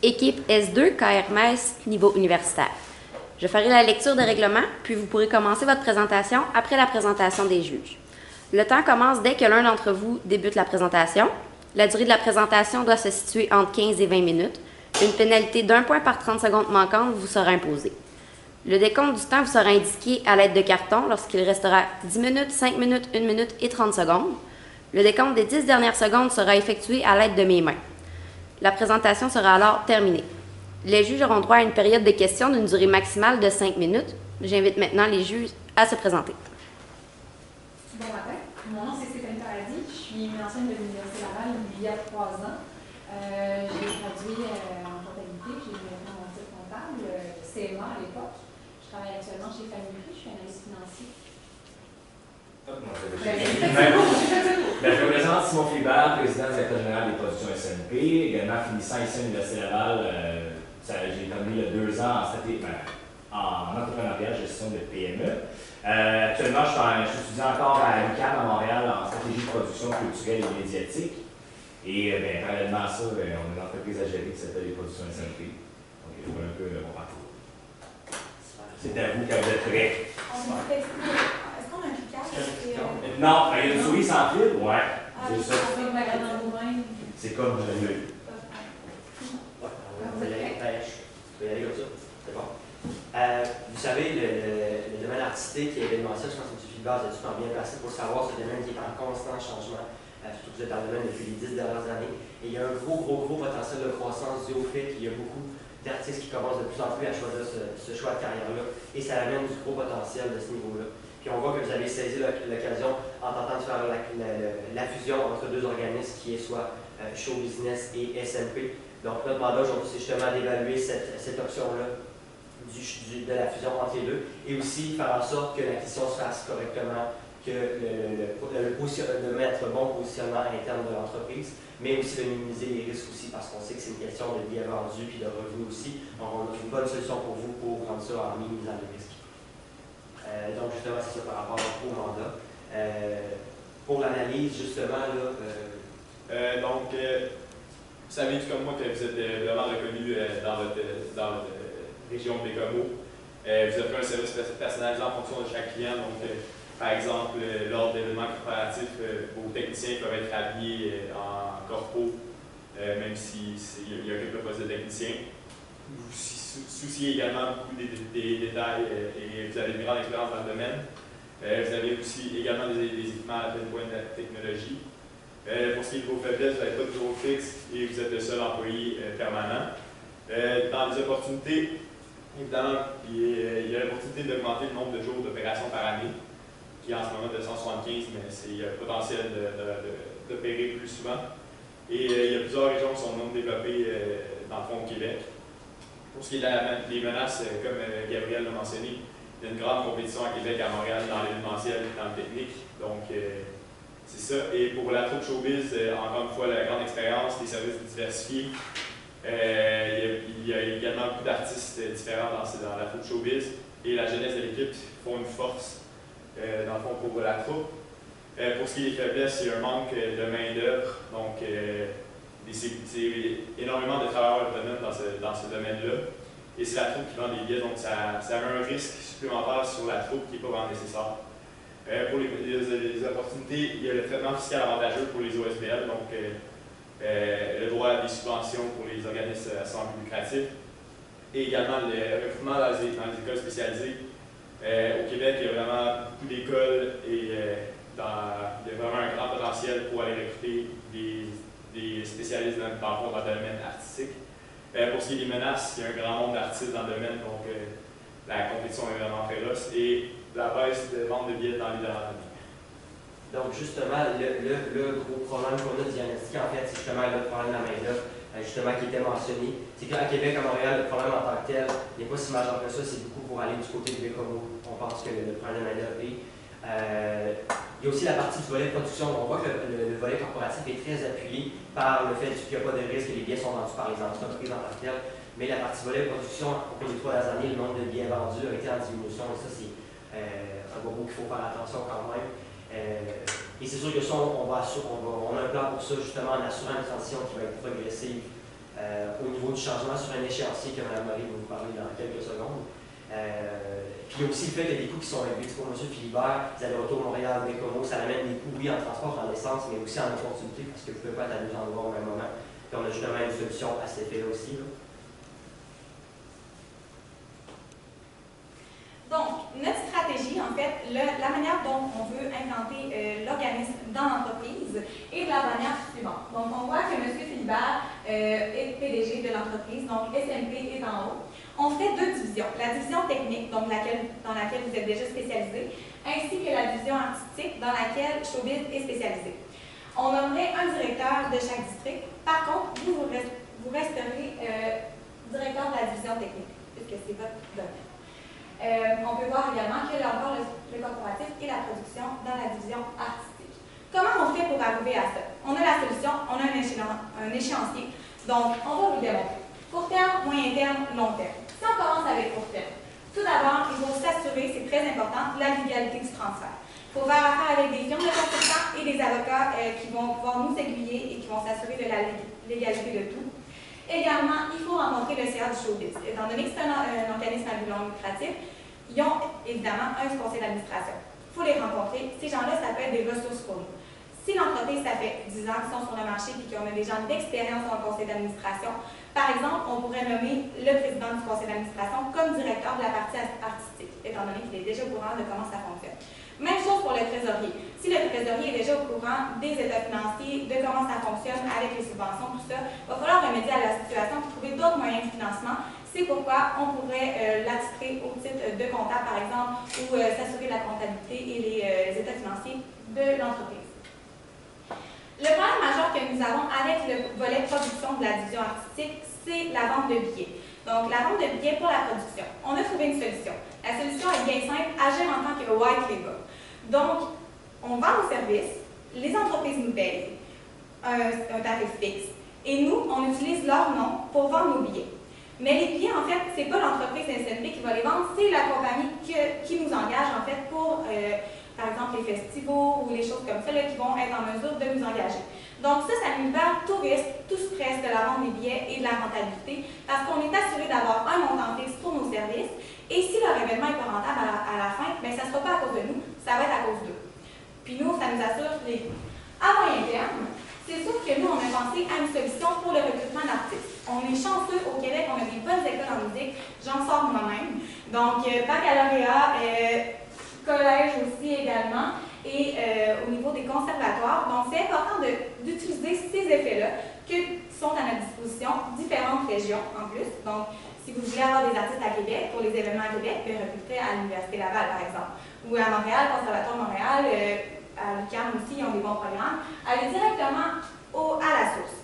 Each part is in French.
Équipe S2, KRMS, niveau universitaire. Je ferai la lecture des règlements, puis vous pourrez commencer votre présentation après la présentation des juges. Le temps commence dès que l'un d'entre vous débute la présentation. La durée de la présentation doit se situer entre 15 et 20 minutes. Une pénalité d'1 point par 30 secondes manquantes vous sera imposée. Le décompte du temps vous sera indiqué à l'aide de cartons lorsqu'il restera 10 minutes, 5 minutes, 1 minute et 30 secondes. Le décompte des 10 dernières secondes sera effectué à l'aide de mes mains. La présentation sera alors terminée. Les juges auront droit à une période de questions d'une durée maximale de 5 minutes. J'invite maintenant les juges à se présenter. Bon matin, mon nom c'est Stéphanie Paradis, je suis ancienne de l'Université Laval il y a 3 ans. J'ai gradué en comptabilité, j'ai maintenant mon titre comptable, CMA à l'époque. Je travaille actuellement chez Famille Prix, je suis analyste financier. Je me présente Simon Philibert, président du directeur général des productions SNP, également finissant ici à l'Université Laval. J'ai terminé 2 ans en entrepreneuriat, gestion de PME. Actuellement, je suis étudiant encore à l'UQAM à Montréal en stratégie de production culturelle et médiatique. Et parallèlement à ça, on a une entreprise à gérer qui s'appelle les productions SNP. Donc, je vois un peu mon parcours. C'est à vous quand vous êtes prêts. Est-ce qu'on a un cliquage? Non, il y a une souris sans fil, ouais. C'est ça. C'est comme je l'ai vu. Je vais y aller comme ça. C'est bon. Vous savez, le domaine artistique et événementiel, je pense que M. Philibert, vous êtes super bien placé pour savoir ce domaine qui est en constant changement, surtout que vous êtes dans le domaine depuis les 10 dernières années. Et il y a un gros potentiel de croissance dû au fait qu'il y a beaucoup d'artistes qui commencent de plus en plus à choisir ce choix de carrière-là. Et ça amène du gros potentiel de ce niveau-là. Puis on voit que vous avez saisi l'occasion en tentant de faire la fusion entre 2 organismes qui est soit Show Business et SNP. Donc notre mandat aujourd'hui, c'est justement d'évaluer cette option-là de la fusion entre les deux et aussi faire en sorte que l'acquisition se fasse correctement, que de mettre un bon positionnement interne de l'entreprise, mais aussi de minimiser les risques aussi parce qu'on sait que c'est une question de billets vendus puis de revenus aussi. Donc on a une bonne solution pour vous pour rendre ça en minimisant les risques. Donc justement, c'est ça par rapport au mandat. Pour l'analyse, justement, là... Vous savez tout comme moi que vous êtes vraiment reconnu dans votre région de Bécomo. Vous offrez un service personnalisé en fonction de chaque client. Donc, par exemple, lors d'événements corporatifs, vos techniciens peuvent être habillés en corpo, même s'il y a quelques postes de techniciens. Vous vous souciez également beaucoup des détails et vous avez une grande expérience dans le domaine. Vous avez aussi également des équipements à pleine pointe de la technologie. Pour ce qui est de vos faiblesses, vous n'avez pas de bureau fixe et vous êtes le seul employé permanent. Dans les opportunités, évidemment, il y a l'opportunité d'augmenter le nombre de jours d'opération par année, qui est en ce moment de 175, mais il y a le potentiel d'opérer plus souvent. Et il y a plusieurs régions qui sont non développées dans le fond au Québec. Pour ce qui est des menaces, comme Gabriel l'a mentionné, il y a une grande compétition à Québec, à Montréal, dans l'événementiel et dans le technique. Donc, c'est ça. Et pour la troupe showbiz, encore une fois, la grande expérience, les services diversifiés. Il y a également beaucoup d'artistes différents dans la troupe showbiz. Et la jeunesse de l'équipe font une force, dans le fond, pour la troupe. Pour ce qui est des faiblesses, il y a un manque de main-d'œuvre. Donc, c'est énormément de travailleurs autonomes dans ce domaine-là. Et c'est la troupe qui vend des billets, donc ça met un risque supplémentaire sur la troupe qui n'est pas vraiment nécessaire. Pour les opportunités, il y a le traitement fiscal avantageux pour les OSBL, donc le droit à des subventions pour les organismes sans but lucratif, et également le recrutement dans les écoles spécialisées. Au Québec, il y a vraiment beaucoup d'écoles et il y a vraiment un grand potentiel pour aller recruter des spécialistes dans le domaine artistique. Pour ce qui est des menaces, il y a un grand nombre d'artistes dans le domaine, donc la compétition est vraiment féroce. Et la baisse de vente de billets dans les dernières années. Donc, justement, le gros problème qu'on a diagnostiqué, en fait, c'est justement le problème de la main-d'œuvre, justement, qui était mentionné. C'est qu'à Québec, à Montréal, le problème en tant que tel n'est pas si majeur que ça, c'est beaucoup pour aller du côté de Bécomo. On pense que le problème de la main-d'œuvre est. Il y a aussi la partie du volet production. On voit que le volet corporatif est très appuyé par le fait qu'il n'y a pas de risque que les billets sont vendus par les entreprises en tant que tel. Mais la partie volet production, au cours des 3 dernières années, le nombre de billets vendus a été en diminution. Et ça, c'est un bobo qu'il faut faire attention quand même. Et c'est sûr que ça, on a un plan pour ça, justement, en assurant une transition qui va être progressive au niveau du changement sur un échéancier que Mme Marie va vous parler dans quelques secondes. Puis il y a aussi le fait qu'il y a des coûts qui sont élevés. Pour M. Philibert, vous allez retour Montréal, Bécomo, ça amène des coûts, oui, en transport, en essence, mais aussi en opportunité, parce que vous ne pouvez pas être à deux endroits au même moment. Puis on a justement une solution à cet effet-là aussi. Là. Donc, notre stratégie, en fait, la manière dont on veut implanter l'organisme dans l'entreprise est de la manière suivante. Donc, on voit que M. Philibert est PDG de l'entreprise, donc SMP est en haut. On fait deux divisions. La division technique, donc dans laquelle vous êtes déjà spécialisé, ainsi que la division artistique, dans laquelle Showbiz est spécialisé. On nommerait un directeur de chaque district. Par contre, vous resterez directeur de la division technique, puisque c'est votre domaine. On peut voir également qu'il y a encore le corporatif et la production dans la division artistique. Comment on fait pour arriver à ça? On a la solution, on a un échéancier. Donc, on va vous le démontrer. Court terme, moyen terme, long terme. Si on commence avec court terme, tout d'abord, il faut s'assurer, c'est très important, la légalité du transfert. Il faut faire affaire avec des firmes de consultants et des avocats qui vont pouvoir nous aiguiller et qui vont s'assurer de la légalité de tout. Également, il faut rencontrer le CA du Showbiz. Étant donné que c'est un organisme à but non lucratif, ils ont évidemment un conseil d'administration. Il faut les rencontrer. Ces gens-là, ça peut être des ressources pour nous. Si l'entreprise, ça fait 10 ans qu'ils sont sur le marché et qu'on a des gens d'expérience dans le conseil d'administration, par exemple, on pourrait nommer le président du conseil d'administration comme directeur de la partie artistique, étant donné qu'il est déjà au courant de comment ça fonctionne. Même chose pour le trésorier. Si le trésorier est déjà au courant des états financiers, de comment ça fonctionne avec les subventions, tout ça, il va falloir remédier à la situation pour trouver d'autres moyens de financement. C'est pourquoi on pourrait l'attitrer au titre de comptable, par exemple, ou s'assurer de la comptabilité et les états financiers de l'entreprise. Le problème majeur que nous avons avec le volet production de la division artistique, c'est la vente de billets. Donc, la vente de billets pour la production. On a trouvé une solution. La solution est bien simple, agir en tant que white label. Donc, on vend nos services, les entreprises nous payent un tarif fixe, et nous, on utilise leur nom pour vendre nos billets. Mais les billets, en fait, ce n'est pas l'entreprise SNP qui va les vendre, c'est la compagnie qui nous engage, en fait, pour, par exemple, les festivals ou les choses comme ça, là, qui vont être en mesure de nous engager. Donc ça nous libère tout risque, tout stress de la vente des billets et de la rentabilité, parce qu'on est assuré d'avoir un montant fixe pour nos services, et si leur événement n'est pas rentable à la fin, bien, ça ne sera pas à cause de nous, ça va être à cause d'eux. Puis nous, ça nous assure les coûts. À moyen terme, c'est sûr que nous, on a pensé à une solution pour le recrutement d'artistes. On est chanceux au Québec, on a des bonnes écoles en musique, j'en sors moi-même. Donc, baccalauréat, collège aussi également, et au niveau des conservatoires. Donc, c'est important d'utiliser ces effets-là qui sont à notre disposition, différentes régions en plus. Donc, si vous voulez avoir des artistes à Québec, pour les événements à Québec, recrutez à l'Université Laval, par exemple. Ou à Montréal, Conservatoire Montréal, à l'UQAM aussi, ils ont des bons programmes. Allez directement à la source.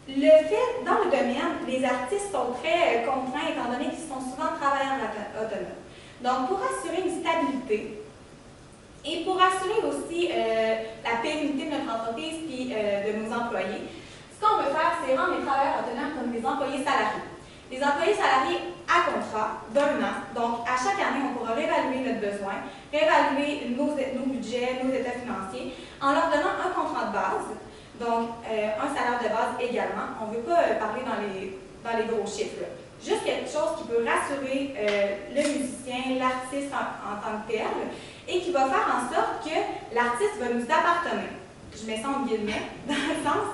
Le fait, dans le domaine, les artistes sont très contraints, étant donné qu'ils sont souvent travailleurs autonomes. Donc, pour assurer une stabilité, et pour assurer aussi la pérennité de notre entreprise et de nos employés, ce qu'on veut faire, c'est rendre les travailleurs autonomes comme des employés salariés. Les employés salariés à contrat d'1 an, donc à chaque année, on pourra réévaluer notre besoin, réévaluer nos budgets, nos états financiers, en leur donnant un contrat de base, donc un salaire de base également. On ne veut pas parler dans les gros chiffres, là. Juste quelque chose qui peut rassurer le musicien, l'artiste en tant que tel, et qui va faire en sorte que l'artiste va nous appartenir. Je mets ça en guillemets, dans le sens,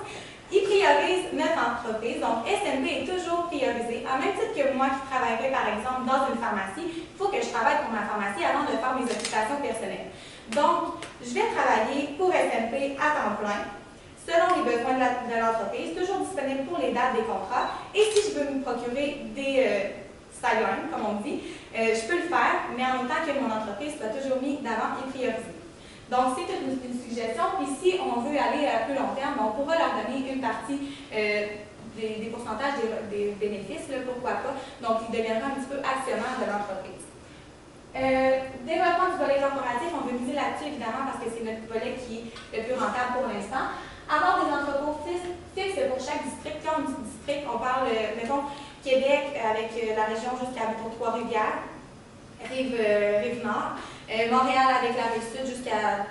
il priorise notre entreprise, donc SNP est toujours priorisé. À même titre que moi qui travaillerais par exemple dans une pharmacie, il faut que je travaille pour ma pharmacie avant de faire mes occupations personnelles. Donc, je vais travailler pour SNP à temps plein, selon les besoins de l'entreprise, toujours disponible pour les dates des contrats. Et si je veux me procurer des sidelines, comme on dit, je peux le faire, mais en même temps que mon entreprise soit toujours mis d'avant et priorisée. Donc, c'est une suggestion. Puis si on veut aller à plus long terme, on pourra leur donner une partie des pourcentages des bénéfices, là, pourquoi pas. Donc, ils deviendront un petit peu actionnaires de l'entreprise. Développement du volet corporatif, on veut miser là-dessus évidemment parce que c'est notre volet qui est le plus rentable pour l'instant. Avoir des entrepôts fixes pour chaque district. Quand on dit district, on parle, mettons, Québec avec la région jusqu'à Trois-Rivières, Rive-Nord, Montréal avec la Rive-Sud jusqu'à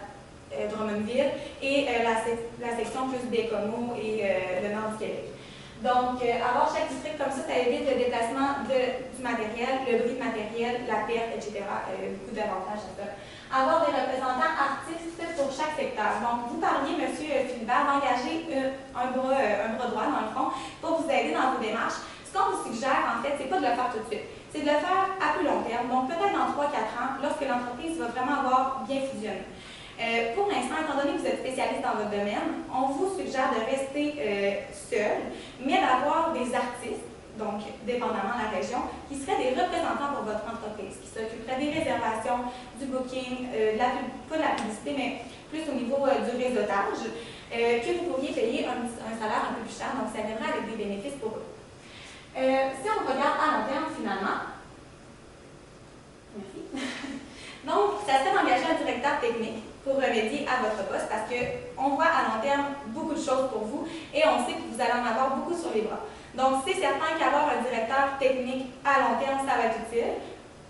Drummondville et la section plus Bécomo et le nord du Québec. Donc, avoir chaque district comme ça évite le déplacement du matériel, le bruit de matériel, la perte, etc. Beaucoup d'avantages à ça. Avoir des représentants artistes pour chaque secteur. Donc, vous parliez, M. Philibert, d'engager un bras droit, dans le fond, pour vous aider dans vos démarches. Ce qu'on vous suggère, en fait, c'est pas de le faire tout de suite. C'est de le faire à plus long terme. Donc, peut-être dans 3-4 ans, lorsque l'entreprise va vraiment avoir bien fusionné. Pour l'instant, étant donné que vous êtes spécialiste dans votre domaine, on vous suggère de rester seul, mais d'avoir des artistes, donc dépendamment de la région, qui seraient des représentants pour votre entreprise, qui s'occuperaient des réservations, du booking, pas de la publicité, mais plus au niveau du réseautage, que vous pourriez payer un salaire un peu plus cher, donc ça viendrait avec des bénéfices pour eux. Si on regarde à long terme, finalement, merci. Donc, ça serait d'engager un directeur technique pour remédier à votre poste parce qu'on voit à long terme beaucoup de choses pour vous et on sait que vous allez en avoir beaucoup sur les bras. Donc, c'est certain qu'avoir un directeur technique à long terme, ça va être utile.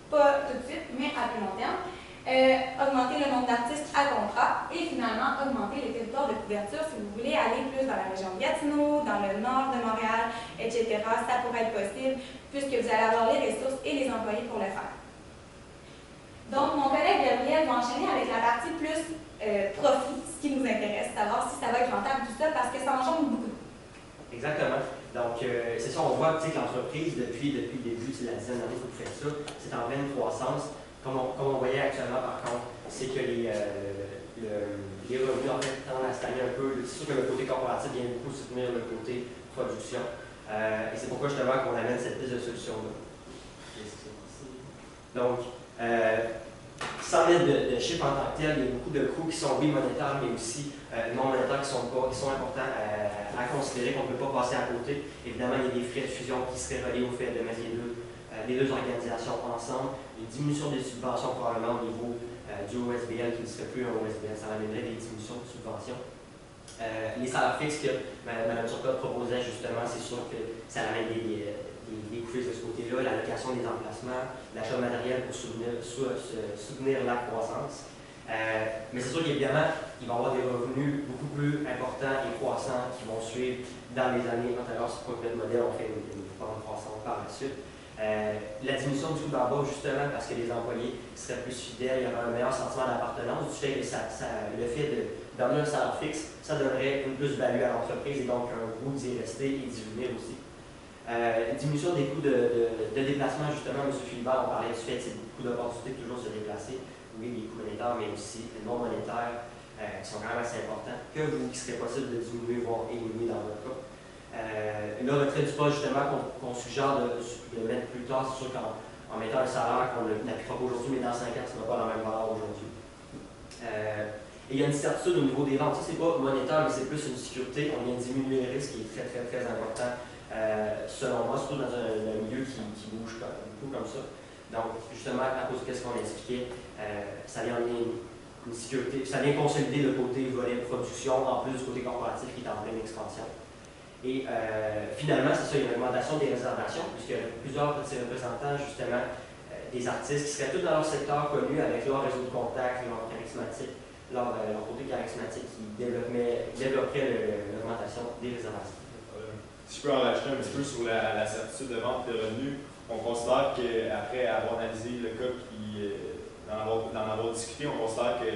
Pas tout de suite, mais à plus long terme. Augmenter le nombre d'artistes à contrat et finalement augmenter les territoires de couverture si vous voulez aller plus dans la région de Gatineau, dans le nord de Montréal, etc. Ça pourrait être possible puisque vous allez avoir les ressources et les employés pour le faire. Donc, mon collègue Gabriel va enchaîner avec la partie plus profit, ce qui nous intéresse, savoir si ça va être rentable tout ça, parce que ça engendre beaucoup. Exactement. Donc, c'est ça, on voit que l'entreprise, depuis le début, c'est la dizaine d'années que vous faites ça, c'est en pleine croissance. Comme on voyait actuellement, par contre, c'est que les revenus, en fait, tendent à stagner un peu. C'est sûr que le côté corporatif vient beaucoup soutenir le côté production. Et c'est pourquoi, justement, qu'on amène cette piste de solution-là. Donc, sans mettre de chiffres en tant que tel, il y a beaucoup de coûts qui sont, oui, monétaires, mais aussi non monétaires qui sont importants à considérer, qu'on ne peut pas passer à côté. Évidemment, il y a des frais de fusion qui seraient reliés au fait de mettre les deux organisations ensemble, une diminution des subventions probablement au niveau du OSBL qui ne serait plus un OSBL, ça ramènerait des diminutions de subventions. Les salaires fixes que Mme Turcotte proposait justement, c'est sûr que ça ramène des coûts de ce côté-là, l'allocation des emplacements, l'achat de matériel pour soutenir la croissance. Mais c'est sûr qu'évidemment, il va y avoir des revenus beaucoup plus importants et croissants qui vont suivre dans les années antérieures. C'est pourquoi le modèle, on fait une forme croissante par la suite. La diminution du coût d'embauche, justement, parce que les employés seraient plus fidèles, il y aurait un meilleur sentiment d'appartenance, du fait que le fait d'emmener un salaire fixe, ça donnerait une plus-value à l'entreprise et donc un goût d'y rester et d'y venir aussi. Diminution des coûts de déplacement, justement, M. Philibert, on parlait du fait que c'est beaucoup d'opportunités de toujours se déplacer. Oui, les coûts monétaires, mais aussi les non monétaires qui sont quand même assez importants, qu'il serait possible de diminuer, voire éliminer dans votre cas. Le retrait du poste, justement, qu'on suggère de mettre plus tard, c'est sûr qu'en mettant un salaire qu'on n'appliquera pas aujourd'hui, mais dans 5 ans, ça n'a pas la même valeur aujourd'hui. Et il y a une certitude au niveau des ventes. Ça, c'est pas monétaire, mais c'est plus une sécurité. On vient diminuer les risques, qui est très, très, très important, selon moi, surtout dans un milieu qui bouge beaucoup comme ça. Donc, justement, à cause de ce qu'on expliquait, ça vient une sécurité, ça vient consolider le côté volet production, en plus du côté corporatif qui est en pleine expansion. Et finalement, c'est ça, il y a une augmentation des réservations, puisqu'il y a plusieurs petits représentants, justement, des artistes qui seraient tous dans leur secteur connu avec leur réseau de contacts, leur charismatique, leur côté charismatique qui développerait l'augmentation des réservations. Si je peux en rajouter un petit peu sur la certitude de vente de revenus, on considère qu'après avoir analysé le cas d'en avoir discuté, on considère que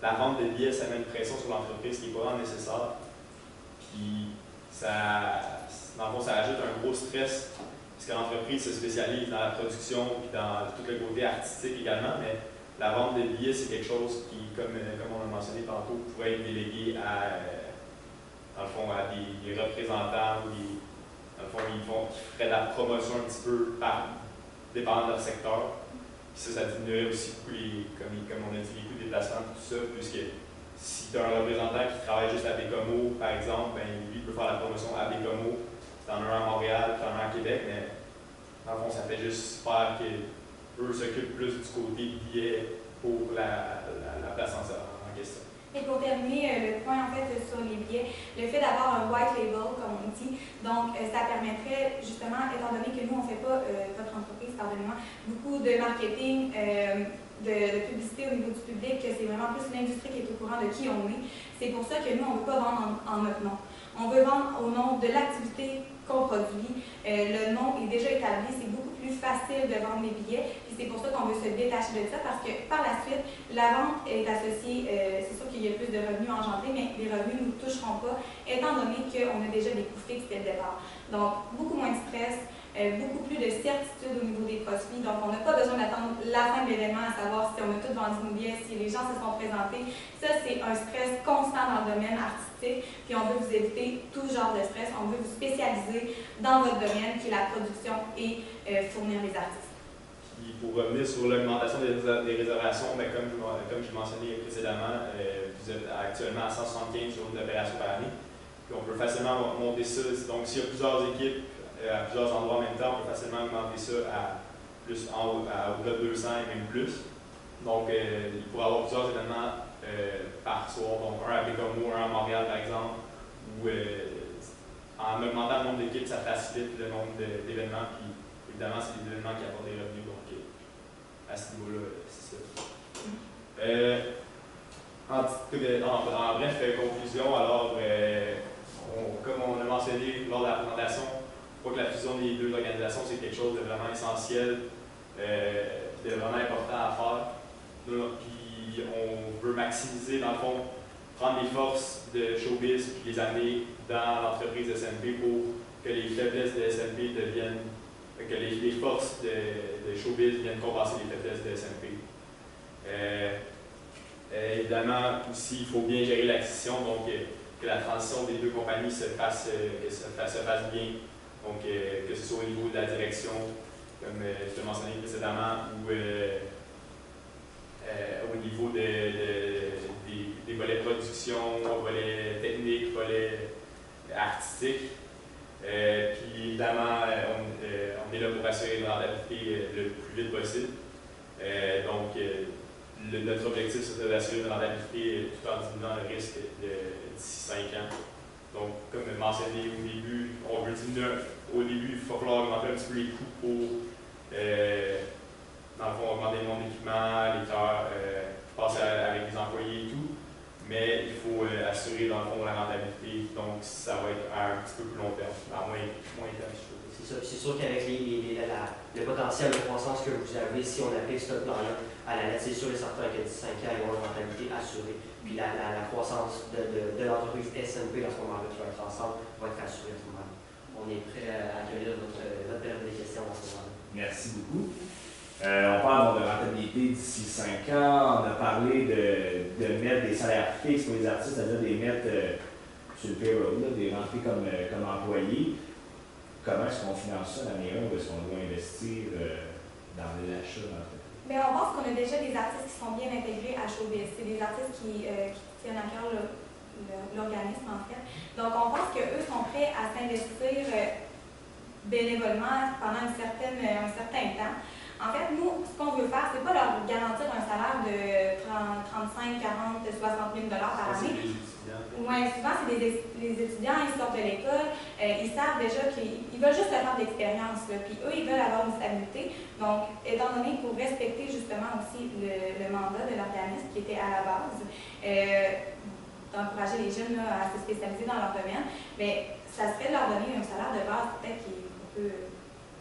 la vente des billets, ça met une pression sur l'entreprise qui n'est pas vraiment nécessaire. Puis, dans le fond, ça ajoute un gros stress, parce que l'entreprise se spécialise dans la production et dans tout le côté artistique également, mais la vente des billets, c'est quelque chose qui, comme on a mentionné tantôt, pourrait être délégué dans le fond, à des représentants ou dans le fond, qui feraient de la promotion un petit peu dépendant de leur secteur. Puis ça diminuerait aussi beaucoup comme on a dit, les coûts de déplacement, tout ça, puisque si tu as un représentant qui travaille juste à Bécomo, par exemple, ben, lui peut faire la promotion à Bécomo. Si tu en as un à Montréal, tu en as un à Québec, mais dans le fond, ça fait juste faire qu'eux s'occupent plus du côté billet pour la place en question. Et pour terminer, le point en fait sur les billets, le fait d'avoir un white label, comme on dit, donc ça permettrait justement, étant donné que nous on ne fait pas, votre entreprise, pardonnez-moi, beaucoup de marketing de publicité au niveau du public, que c'est vraiment plus l'industrie qui est au courant de qui on est. C'est pour ça que nous, on ne veut pas vendre en notre nom. On veut vendre au nom de l'activité qu'on produit. Le nom est déjà établi, c'est beaucoup plus facile de vendre des billets. Puis c'est pour ça qu'on veut se détacher de ça, parce que par la suite, la vente est associée, c'est sûr qu'il y a plus de revenus engendrés, mais les revenus ne nous toucheront pas, étant donné qu'on a déjà des coûts fixes dès le départ. Donc, beaucoup moins de stress, beaucoup plus de certitude au niveau des profits. Donc, on n'a pas besoin d'attendre la fin de l'événement à savoir si on a tout vendu nos billets, si les gens se sont présentés. Ça, c'est un stress constant dans le domaine artistique. Puis, on veut vous éviter tout genre de stress. On veut vous spécialiser dans votre domaine, qui est la production et fournir les artistes. Puis, pour revenir sur l'augmentation des réservations, bien, comme je mentionné précédemment, vous êtes actuellement à 175 jours d'opération par année. Puis, on peut facilement monter ça. Donc, s'il y a plusieurs équipes, à plusieurs endroits en même temps, on peut facilement augmenter ça à plus au-delà de 200 et même plus. Donc, il pourrait y avoir plusieurs événements par soir, donc un à Bécomo, un à Montréal par exemple, où en augmentant le nombre d'équipes, ça facilite le nombre d'événements, puis évidemment, c'est des événements qui apportent des revenus, donc à ce niveau-là, c'est ça. En bref, conclusion, alors, comme on a mentionné lors de la présentation, je crois que la fusion des deux organisations, c'est quelque chose de vraiment essentiel, de vraiment important à faire. Puis on veut maximiser, dans le fond, prendre les forces de Showbiz et les amener dans l'entreprise SNP pour que les faiblesses de SNP deviennent, que les forces de Showbiz viennent compenser les faiblesses de SNP. Évidemment, aussi, il faut bien gérer l'acquisition, donc que la transition des deux compagnies se fasse bien. Donc, que ce soit au niveau de la direction, comme je l'ai mentionné précédemment, ou au niveau des volets production, volets techniques, volets artistiques. Puis évidemment, on est là pour assurer la rentabilité le plus vite possible. Donc, notre objectif, c'est d'assurer une rentabilité tout en diminuant le risque d'ici 5 ans. Donc, comme mentionné au début, on veut diminuer. Au début, il va falloir augmenter un petit peu les coûts pour, dans le fond, augmenter le nombre d'équipements, les cœurs, passer avec les employés et tout. Mais il faut assurer, dans le fond, la rentabilité. Donc, ça va être à un petit peu plus long terme, à moins terme, je trouve. C'est ça. C'est sûr qu'avec le potentiel de croissance que vous avez, si on applique ce plan-là à la lettre, c'est sûr et certain que d'ici 5 ans, ils vont avoir une rentabilité assurée. Puis la croissance de l'entreprise SNP à ce moment-là, qui va être ensemble, va être assurée à ce moment-là. On est prêt à accueillir notre période de questions à ce moment-là. Merci beaucoup. On parle de rentabilité d'ici 5 ans. On a parlé de mettre des salaires fixes pour les artistes, c'est-à-dire de les mettre sur le payroll, de les rentrer comme employés. Comment est-ce qu'on finance ça l'année 1 ou est-ce qu'on doit investir dans l'achat d'entreprise? Bien, on pense qu'on a déjà des artistes qui sont bien intégrés à Showbiz. C'est des artistes qui tiennent à cœur l'organisme, en fait. Donc, on pense qu'eux sont prêts à s'investir bénévolement pendant un certain temps. En fait, nous, ce qu'on veut faire, c'est pas leur garantir un salaire de 35, 40, 60 000 par année. Oui, souvent, c'est les étudiants, ils sortent de l'école, ils savent déjà qu'ils veulent juste faire de l'expérience, puis eux, ils veulent avoir une stabilité. Donc, étant donné pour respecter justement aussi le mandat de l'organisme qui était à la base, d'encourager les jeunes là, à se spécialiser dans leur domaine, mais ça serait de leur donner un salaire de base peut-être qui est un peu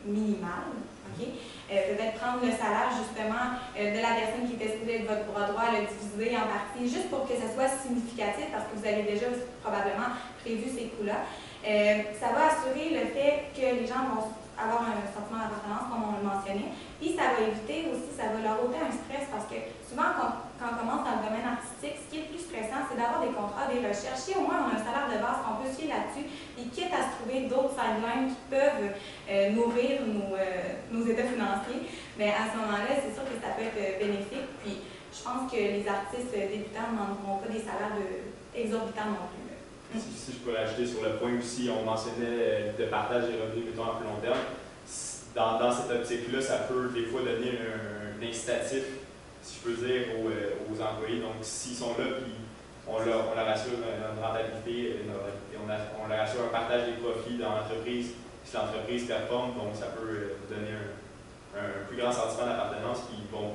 minimal. Okay? Peut-être prendre le salaire justement de la personne qui était supposée être votre bras droit, le diviser en parties, juste pour que ce soit significatif, parce que vous avez déjà probablement prévu ces coûts-là. Ça va assurer le fait que les gens vont avoir un sentiment d'appartenance, comme on le mentionnait, puis ça va éviter aussi, ça va leur ôter un stress, parce que souvent quand on commence dans le domaine artistique, ce qui est le plus stressant, c'est d'avoir des contrats, des recherches. Si au moins on a un salaire de base qu'on peut se fier là-dessus, et quitte à se trouver d'autres sidelines qui peuvent nourrir nos états financiers, mais à ce moment-là, c'est sûr que ça peut être bénéfique. Puis je pense que les artistes débutants n'auront pas des salaires exorbitants non plus. Si je pourrais ajouter sur le point aussi, on mentionnait de partage des revenus mettons à plus long terme. Dans cette optique-là, ça peut des fois devenir un incitatif, si je peux dire, aux employés. Donc, s'ils sont là, puis on leur assure une rentabilité, on leur assure un partage des profits dans l'entreprise, si l'entreprise performe, donc ça peut donner un plus grand sentiment d'appartenance, puis ils vont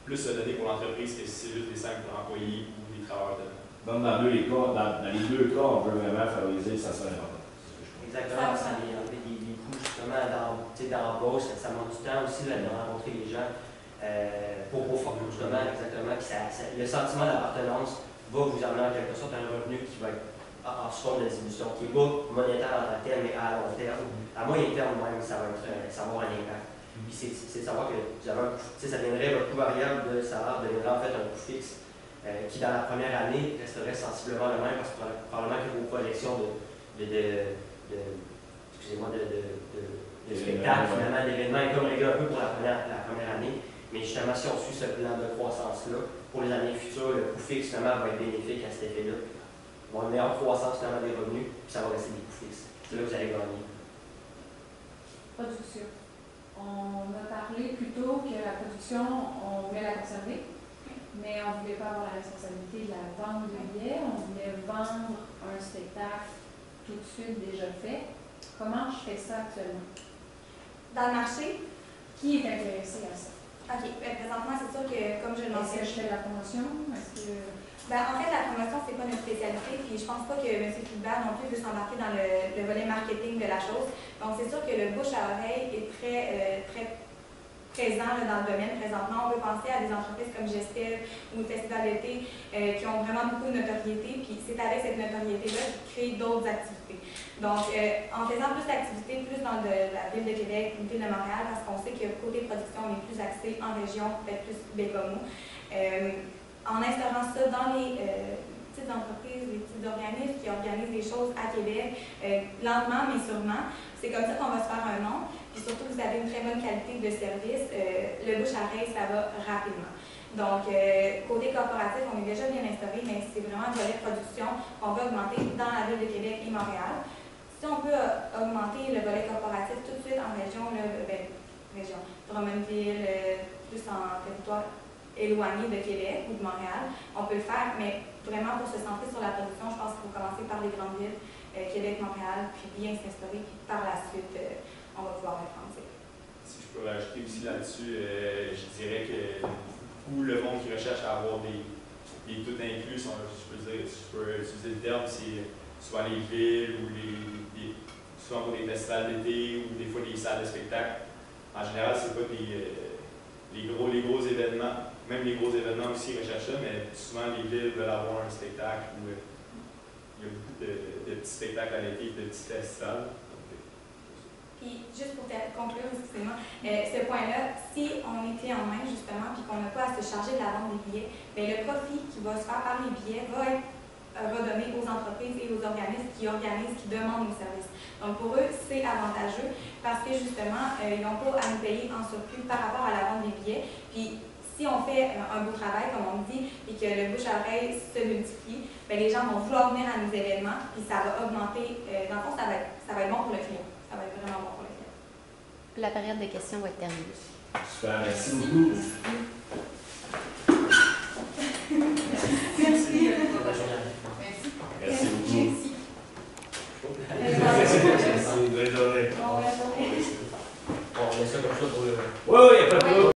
plus se donner pour l'entreprise que si c'est juste des simples employés ou des travailleurs autonomes. Donc, dans les deux cas, on veut vraiment favoriser le stationnement important. Exactement, ça vient enlever des coûts justement d'embauche, ça demande du temps aussi là, de rencontrer les gens pour justement exactement que le sentiment d'appartenance va vous amener en quelque sorte un revenu qui va être en sous de la diminution, qui n'est pas monétaire en tant que tel, mais à long terme. À moyen terme même, ça va avoir un impact. Puis c'est de savoir que vous avez ça deviendrait votre coût variable de salaire deviendrait en fait un coût fixe qui dans la première année resterait sensiblement le même parce que probablement que vos projections de spectacle, finalement, l'événement est comme réglé un peu pour la première année. Mais justement, si on suit ce plan de croissance-là, pour les années futures, le coût fixe finalement va être bénéfique à cet effet-là. On va avoir une meilleure croissance finalement des revenus, puis ça va rester des coûts fixes. C'est là que vous allez gagner. Production. On a parlé plutôt que la production, on voulait la conserver, mais on ne voulait pas avoir la responsabilité de la vente de billets. On voulait vendre un spectacle tout de suite déjà fait. Comment je fais ça actuellement? Dans le marché? Qui est intéressé à ça? OK. Présentement, c'est sûr que, comme je le Est-ce que mentionnais, je fais la promotion? Est-ce que... en fait, la promotion, c'est pas notre spécialité, puis je pense pas que M. Philibert non plus veut s'embarquer dans le volet marketing de la chose. Donc, c'est sûr que le bouche à oreille est très présent là, dans le domaine présentement. On peut penser à des entreprises comme Gestel ou Festival d'été qui ont vraiment beaucoup de notoriété, puis c'est avec cette notoriété-là qu'ils créent d'autres activités. Donc, en faisant plus d'activités, plus dans la ville de Québec, une ville de Montréal, parce qu'on sait que côté production, on est plus axé en région, peut-être plus Bécomo. En instaurant ça dans les petites entreprises, les petits organismes qui organisent des choses à Québec, lentement mais sûrement, c'est comme ça qu'on va se faire un nom. Puis surtout, vous avez une très bonne qualité de service. Le bouche-à-oreille, ça va rapidement. Donc, côté corporatif, on est déjà bien instauré, mais c'est vraiment le volet production qu'on va augmenter dans la ville de Québec et Montréal. Si on peut augmenter le volet corporatif tout de suite en région, région Drummondville, plus en territoire éloigné de Québec ou de Montréal, on peut le faire, mais vraiment pour se centrer sur la production, je pense qu'il faut commencer par les grandes villes, Québec, Montréal, puis bien s'instaurer, puis par la suite, on va pouvoir le prendre. Si je peux rajouter aussi là-dessus, je dirais que beaucoup le monde qui recherche à avoir des tout inclus, je peux utiliser le terme, c'est souvent les villes ou souvent pour des festivals d'été ou des fois des salles de spectacle. En général, c'est pas les gros événements. Même les gros événements aussi recherchent ça, mais souvent les villes veulent avoir un spectacle où il y a beaucoup de petits spectacles à l'été, de petits festivals. Puis, juste pour conclure, excusez-moi, ce point-là, si on est clé en main, justement, puis qu'on n'a pas à se charger de la vente des billets, bien, le profit qui va se faire par les billets va être redonné aux entreprises et aux organismes qui demandent nos services. Donc, pour eux, c'est avantageux parce que, justement, ils n'ont pas à nous payer en surplus par rapport à la vente des billets. Puis, si on fait un beau travail, comme on dit, et que le bouche-à-oreille se multiplie, bien, les gens vont vouloir venir à nos événements, puis ça va augmenter. Dans le fond, ça va être bon pour le client. Ça va être vraiment bon pour le client. La période de questions va être terminée. Super, merci beaucoup.